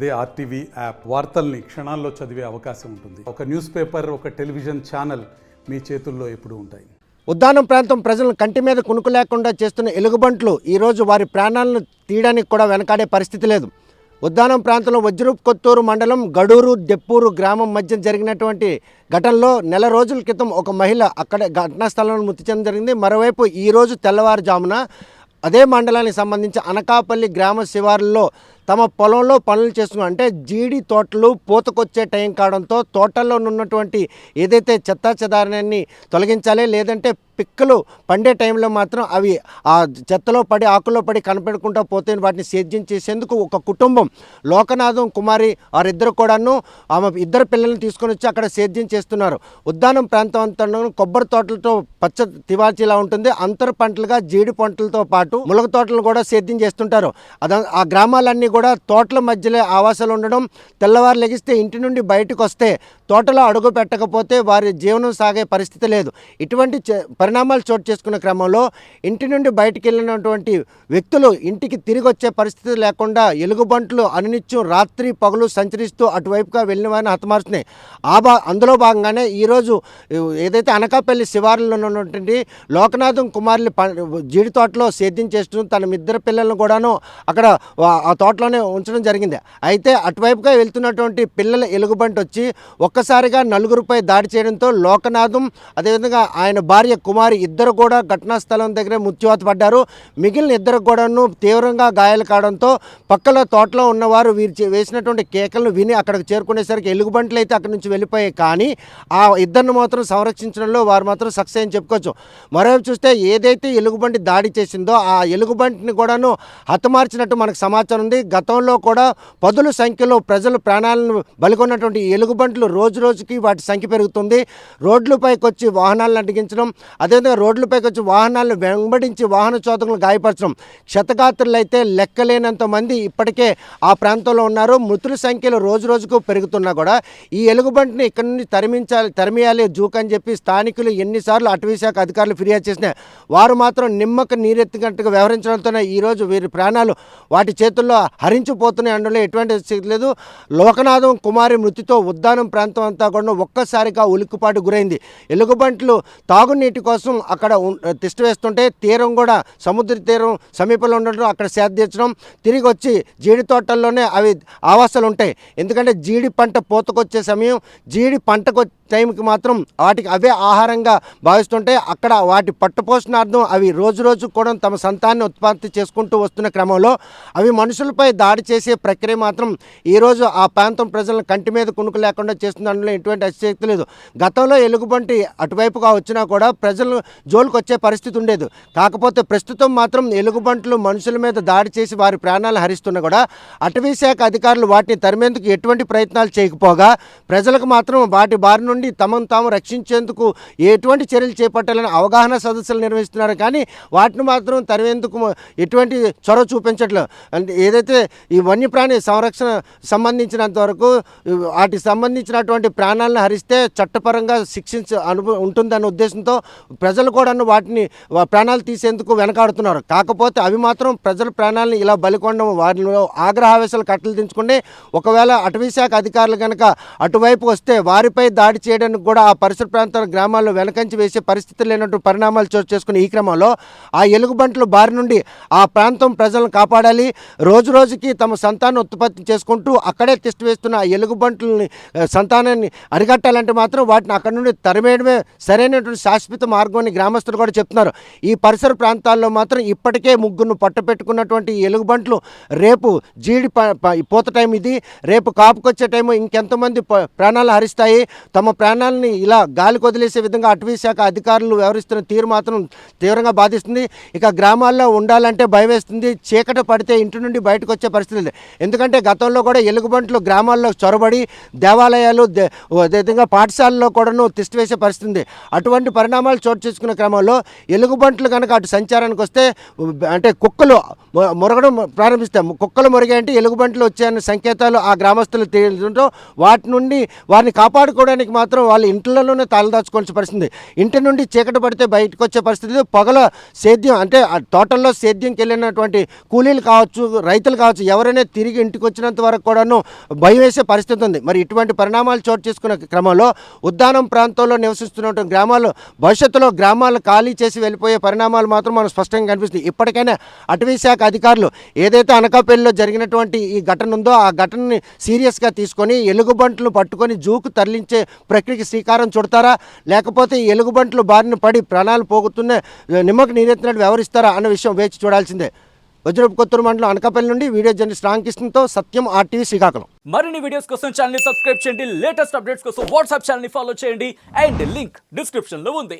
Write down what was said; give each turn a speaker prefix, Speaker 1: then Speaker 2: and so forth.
Speaker 1: అదే RTV app వార్తల్ని క్షణాల్లో చదివే అవకాశం ఉంటుంది. ఒక న్యూస్ పేపర్, ఒక టెలివిజన్ ఛానల్ మీ చేతుల్లో ఎప్పుడూ ఉంటాయి.
Speaker 2: ఉద్దానం ప్రాంతం ప్రజలను కంటి మీద కునుకు లేకుండా చేస్తున్న ఎలుగుబంట్లు ఈరోజు వారి ప్రాణాలను తీయడానికి కూడా వెనకాడే పరిస్థితి లేదు. ఉద్దానం ప్రాంతంలో వజ్రూప్ కొత్తూరు మండలం గడూరు దెప్పూరు గ్రామం మధ్య జరిగినటువంటి ఘటనలో నెల రోజుల క్రితం ఒక మహిళ అక్కడ ఘటనా స్థలంలో మృతి చెందడం జరిగింది. మరోవైపు ఈరోజు తెల్లవారుజామున అదే మండలానికి సంబంధించి అనకాపల్లి గ్రామ శివారుల్లో తమ పొలంలో పనులు చేస్తున్నారు. అంటే జీడి తోటలు పూతకొచ్చే టైం కావడంతో తోటల్లో ఉన్నటువంటి ఏదైతే చెత్తా చెదారాన్ని తొలగించాలి, లేదంటే పిక్కలు పండే టైంలో మాత్రం అవి ఆ చెత్తలో పడి ఆకుల్లో పడి కనపెడుకుంటూ పోతే వాటిని సేద్యం చేసేందుకు ఒక కుటుంబం లోకనాథం కుమారి వారిద్దరు కూడాను ఆమె ఇద్దరు పిల్లల్ని తీసుకొని వచ్చి అక్కడ సేద్యం చేస్తున్నారు. ఉద్దానం ప్రాంతం అంతా కొబ్బరి తోటలతో పచ్చ తివాచీలా ఉంటుంది. అంతర పంటలుగా జీడి పంటలతో పాటు ములగ తోటలు కూడా సేద్యం చేస్తుంటారు. ఆ గ్రామాలన్నీ కూడా తోటల మధ్యలో ఆవాసాలు ఉండడం, తెల్లవారు లెగిస్తే ఇంటి నుండి బయటకు వస్తే తోటలో అడుగు పెట్టకపోతే వారి జీవనం సాగే పరిస్థితి లేదు. ఇటువంటి పరిణామాలు చోటు చేసుకున్న క్రమంలో ఇంటి నుండి బయటికి వెళ్ళినటువంటి వ్యక్తులు ఇంటికి తిరిగి వచ్చే పరిస్థితి లేకుండా ఎలుగుబంట్లు అనునిత్యం రాత్రి పగలు సంచరిస్తూ అటువైపుగా వెళ్ళిన వారిని హతమారుస్తున్నాయి. అందులో భాగంగానే ఈరోజు ఏదైతే అనకాపల్లి శివారులో ఉన్నటువంటి లోకనాథం కుమారులు జీడి తోటలో సేద్యం చేస్తూ తన ఇద్దరు పిల్లలను కూడాను అక్కడ ఆ తోటలోనే ఉంచడం జరిగింది. అయితే అటువైపుగా వెళ్తున్నటువంటి పిల్లల ఎలుగుబంటి వచ్చి ఒక్కసారిగా నలుగురిపై దాడి చేయడంతో లోకనాథం అదేవిధంగా ఆయన భార్య కుమారి ఇద్దరు కూడా ఘటనా స్థలం దగ్గరే మృత్యువాత పడ్డారు. మిగిలిన ఇద్దరు కూడాను తీవ్రంగా గాయాలు కావడంతో పక్కల తోటలో ఉన్నవారు వీరు వేసినటువంటి కేకలను విని అక్కడికి చేరుకునేసరికి ఎలుగుబంట్లు అయితే అక్కడి నుంచి వెళ్ళిపోయాయి. కానీ ఆ ఇద్దరిని మాత్రం సంరక్షించడంలో వారు మాత్రం సక్సెస్ అని చెప్పుకోవచ్చు. మరోవైపు చూస్తే ఏదైతే ఎలుగుబంటి దాడి చేసిందో ఆ ఎలుగుబంటిని కూడాను హతమార్చినట్టు మనకు సమాచారం ఉంది. గతంలో కూడా పదుల సంఖ్యలో ప్రజలు ప్రాణాలను బలికొన్నటువంటి ఎలుగుబంట్లు రోజు రోజుకి వాటి సంఖ్య పెరుగుతుంది. రోడ్లపైకి వచ్చి వాహనాలను అడ్డగించడం, అదేవిధంగా రోడ్లపైకి వచ్చి వాహనాలను వెంబడించి వాహన చోదకులను గాయపరచడం, క్షతగాత్రులు అయితే లెక్కలేనంత మంది ఇప్పటికే ఆ ప్రాంతంలో ఉన్నారు. మృతుల సంఖ్యలు రోజు రోజుకు పెరుగుతున్నా కూడా ఈ ఎలుగుబంటిని ఇక్కడ నుండి తరిమేయాలి జూక్ అని చెప్పి స్థానికులు ఎన్నిసార్లు అటవీశాఖ అధికారులు ఫిర్యాదు చేసినా వారు మాత్రం నిమ్మక నీరెత్తినట్టుగా వ్యవహరించడంతోనే ఈరోజు వీరి ప్రాణాలు వాటి చేతుల్లో హరించిపోతున్నాయి అనడంలో ఎటువంటి శక్తి లేదు. లోకనాథం కుమారి మృతితో ఉద్దానం ప్రాంతం అంతా కూడా ఒక్కసారిగా ఉలిక్కిపాటు గురైంది. ఎలుగుబంట్లు తాగునీటి కోసం అక్కడ తిష్ట వేస్తుంటే తీరం కూడా సముద్ర తీరం సమీపంలో ఉండడం అక్కడ సేద తీర్చడం, తిరిగి వచ్చి జీడి తోటల్లోనే అవి ఆవాసాలు ఉంటాయి. ఎందుకంటే జీడి పంట పూతకొచ్చే సమయం, జీడి పంటకు టైంకి మాత్రం వాటికి అవే ఆహారంగా భావిస్తుంటే అక్కడ వాటి పట్టుపోషణార్థం అవి రోజు రోజు కూడా తమ సంతాన్ని ఉత్పత్తి చేసుకుంటూ వస్తున్న క్రమంలో అవి మనుషులపై దాడి చేసే ప్రక్రియ మాత్రం ఈరోజు ఆ ప్రాంతం ప్రజలను కంటి మీద కునుకు లేకుండా చేస్తున్న అందులో ఎటువంటి అతిశక్తి లేదు. గతంలో ఎలుగుబంటి అటువైపుగా వచ్చినా కూడా ప్రజలు జోలికి వచ్చే పరిస్థితి ఉండేది. కాకపోతే ప్రస్తుతం మాత్రం ఎలుగుబంట్లు మనుషుల మీద దాడి చేసి వారి ప్రాణాలు హరిస్తున్నా కూడా అటవీ శాఖ అధికారులు వాటిని తరిమేందుకు ఎటువంటి ప్రయత్నాలు చేయకపోగా ప్రజలకు మాత్రం వాటి బారి నుండి తమను తాము రక్షించేందుకు ఎటువంటి చర్యలు చేపట్టాలని అవగాహన సదస్సులు నిర్వహిస్తున్నారు. కానీ వాటిని మాత్రం తరిమేందుకు ఎటువంటి చొరవ చూపించట్లేదు. అంటే ఏదైతే ఈ వన్యప్రాణి సంరక్షణ సంబంధించినంత వరకు వాటికి సంబంధించినటువంటి ప్రాణాలను హరిస్తే చట్టపరంగా ఉంటుందన్న ఉద్దేశంతో ప్రజలు కూడా వాటిని ప్రాణాలు తీసేందుకు వెనకాడుతున్నారు. కాకపోతే అవి మాత్రం ప్రజల ప్రాణాలను ఇలా బలికొనడం వారిలో ఆగ్రహావేశాలు కట్టలు దించుకుంటే ఒకవేళ అటవీశాఖ అధికారులు కనుక అటువైపు వస్తే వారిపై దాడి చేయడానికి కూడా ఆ పరిసర ప్రాంతాల గ్రామాల్లో వెనకంచి వేసే పరిస్థితి లేనట్టు పరిణామాలు చోటు చేసుకునే ఈ క్రమంలో ఆ ఎలుగుబంట్ల బారి నుండి ఆ ప్రాంతం ప్రజలను కాపాడాలి. రోజు రోజుకి తమ సంతానం ఉత్పత్తి చేసుకుంటూ అక్కడే తిష్ట వేస్తున్న ఆ ఎలుగుబంట్లని సంతానాన్ని అరికట్టాలంటే మాత్రం వాటిని అక్కడి నుండి తరిమేయడమే సరైనటువంటి శాశ్వత మార్గం అని గ్రామస్తులు కూడా చెప్తున్నారు. ఈ పరిసర ప్రాంతాల్లో మాత్రం ఇప్పటికే ముగ్గురు పట్టపెట్టుకున్నటువంటి ఎలుగుబంట్లు రేపు జీడి పూత టైం ఇది, రేపు కాపుకొచ్చే టైము ఇంకెంతమంది ప్రాణాలు హరిస్తాయి. తమ ప్రాణాలని ఇలా గాలికి వదిలేసే విధంగా అటవీ శాఖ అధికారులు వ్యవహరిస్తున్న తీరు మాత్రం తీవ్రంగా బాధిస్తుంది. ఇక గ్రామాల్లో ఉండాలంటే భయం వేస్తుంది. చీకట పడితే ఇంటి నుండి బయటకు వచ్చే పరిస్థితి. ఎందుకంటే గతంలో కూడా ఎలుగుబంట్లు గ్రామాల్లో చొరబడి దేవాలయాలు అదేవిధంగా పాఠశాలలో కూడాను తిష్ట వేసే పరిస్థితి. అటువంటి పరిణామాలు చోటు చేసుకున్న క్రమంలో ఎలుగుబంట్లు కనుక అటు సంచారానికి వస్తే అంటే కుక్కలు మొరగడం ప్రారంభిస్తాయి. కుక్కలు మొరిగాయంటే ఎలుగుబంట్లు వచ్చాయన్న సంకేతాలు ఆ గ్రామస్తులు తెలియడంతో వాటి నుండి వారిని కాపాడుకోవడానికి మాత్రం వాళ్ళు ఇంట్లోనే తాళదాచుకోవాల్సిన పరిస్థితి. ఇంటి నుండి చీకటి పడితే బయటకు వచ్చే పరిస్థితి. పగల సేద్యం అంటే తోటల్లో సేద్యంకి వెళ్ళినటువంటి కూలీలు కావచ్చు, రైతులు కావచ్చు, కావచ్చు, ఎవరైనా తిరిగి ఇంటికి వచ్చినంత వరకు కూడాను భయం వేసే పరిస్థితి ఉంది. మరి ఇటువంటి పరిణామాలు చోటు చేసుకున్న క్రమంలో ఉద్దానం ప్రాంతంలో నివసిస్తున్నటువంటి గ్రామాలు భవిష్యత్తులో గ్రామాలను ఖాళీ చేసి వెళ్ళిపోయే పరిణామాలు మాత్రం మనకు స్పష్టంగా కనిపిస్తుంది. ఇప్పటికైనా అటవీ శాఖ అధికారులు ఏదైతే అనకాపల్లిలో జరిగినటువంటి ఈ ఘటన ఉందో ఆ ఘటనని సీరియస్గా తీసుకొని ఎలుగుబంట్లు పట్టుకొని జూకు తరలించే ప్రక్రియకి శ్రీకారం చుడతారా, లేకపోతే ఈ ఎలుగుబంట్లు బారిన పడి ప్రాణాలు పోగొట్టున్న నిమ్మకు నీరెత్తినట్టు వ్యవహరిస్తారా అన్న విషయం వేచి చూడాల్సిందే. వజ్రపు కొత్తూరు మండలం అనకాపల్లి నుండి వీడియో జర్నలిస్ట్ రామకృష్ణతో సత్యం RTV శ్రీకాకుళం.
Speaker 3: మరిన్ని వీడియోస్ కోసం ఛానల్ ని సబ్స్క్రైబ్ చేయండి, లేటెస్ట్ అప్డేట్స్ కోసం వాట్సాప్ ఛానల్ ని ఫాలో చేయండి అండ్ లింక్ డిస్క్రిప్షన్ లో ఉంది.